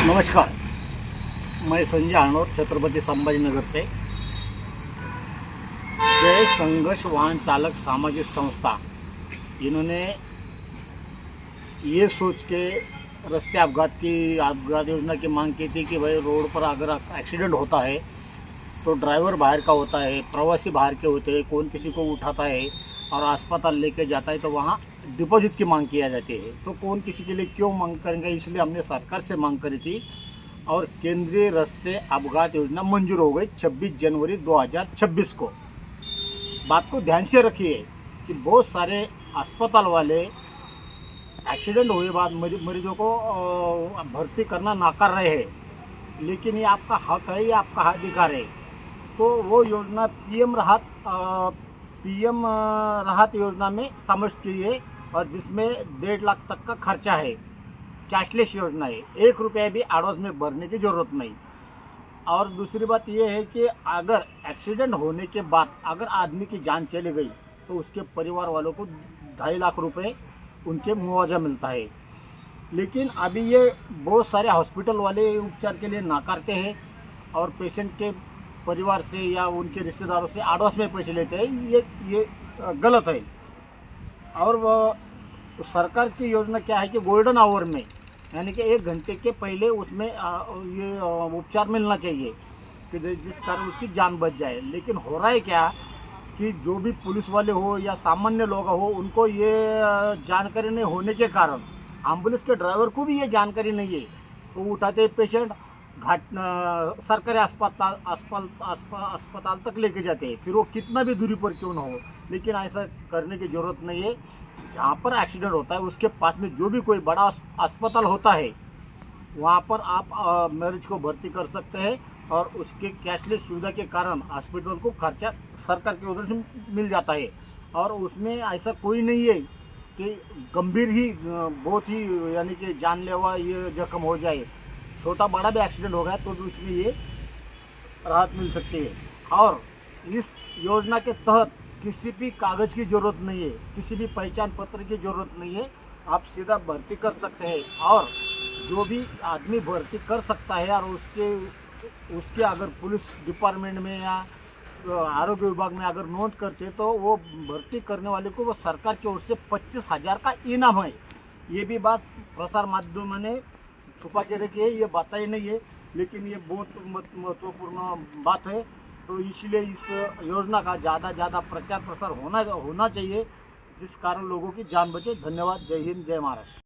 नमस्कार, मैं संजय आनोर छत्रपति संभाजीनगर से। जय संघर्ष वाहन चालक सामाजिक संस्था, इन्होंने ये सोच के रास्ते अपघात योजना की मांग की थी कि भाई रोड पर अगर एक्सीडेंट होता है तो ड्राइवर बाहर का होता है, प्रवासी बाहर के होते हैं, कौन किसी को उठाता है और अस्पताल लेके जाता है तो वहाँ डिपॉजिट की मांग किया जाती है। तो कौन किसी के लिए क्यों मांग करेंगे, इसलिए हमने सरकार से मांग करी थी और केंद्रीय रास्ते अपघात योजना मंजूर हो गई 26 जनवरी 2026 को। बात को ध्यान से रखिए कि बहुत सारे अस्पताल वाले एक्सीडेंट हुए बाद मरीजों को भर्ती करना नाकार रहे हैं, लेकिन ये आपका हक है, ये आपका अधिकार है। तो वो योजना पीएम राहत योजना में समाविष्ट की है और जिसमें 1.5 लाख तक का खर्चा है। कैशलेस योजना है, 1 रुपया भी एडवांस में भरने की ज़रूरत नहीं। और दूसरी बात यह है कि अगर एक्सीडेंट होने के बाद अगर आदमी की जान चली गई तो उसके परिवार वालों को 2.5 लाख रुपए उनके मुआवजा मिलता है। लेकिन अभी ये बहुत सारे हॉस्पिटल वाले उपचार के लिए नाकारते हैं और पेशेंट के परिवार से या उनके रिश्तेदारों से एडवांस में पैसे लेते हैं। ये गलत है। और वो सरकार की योजना क्या है कि गोल्डन आवर में, यानी कि 1 घंटे के पहले उसमें ये उपचार मिलना चाहिए कि जिस कारण उसकी जान बच जाए। लेकिन हो रहा है क्या कि जो भी पुलिस वाले हो या सामान्य लोग हो, उनको ये जानकारी नहीं होने के कारण, एम्बुलेंस के ड्राइवर को भी ये जानकारी नहीं है, तो उठाते पेशेंट सरकारी अस्पताल तक लेके जाते हैं, फिर वो कितना भी दूरी पर क्यों ना हो। लेकिन ऐसा करने की ज़रूरत नहीं है। जहाँ पर एक्सीडेंट होता है उसके पास में जो भी कोई बड़ा अस्पताल होता है वहाँ पर आप मरीज को भर्ती कर सकते हैं और उसके कैशलेस सुविधा के कारण हॉस्पिटल को खर्चा सरकार की ओर से मिल जाता है। और उसमें ऐसा कोई नहीं है कि गंभीर ही बहुत ही यानी कि जानलेवा ये जख्म हो जाए। छोटा बड़ा भी एक्सीडेंट हो गया तो भी उसमें ये राहत मिल सकती है। और इस योजना के तहत किसी भी कागज़ की ज़रूरत नहीं है, किसी भी पहचान पत्र की ज़रूरत नहीं है, आप सीधा भर्ती कर सकते हैं। और जो भी आदमी भर्ती कर सकता है और उसके अगर पुलिस डिपार्टमेंट में या आरोग्य विभाग में अगर नोट करते तो वो भर्ती करने वाले को वो सरकार की ओर से 25,000 का इनाम है। ये भी बात प्रसार माध्यमों ने छुपा के रखी है, ये बताई नहीं है, लेकिन ये बहुत महत्वपूर्ण बात है। तो इसलिए इस योजना का ज़्यादा प्रचार प्रसार होना चाहिए, जिस कारण लोगों की जान बचे। धन्यवाद। जय हिंद, जय महाराष्ट्र।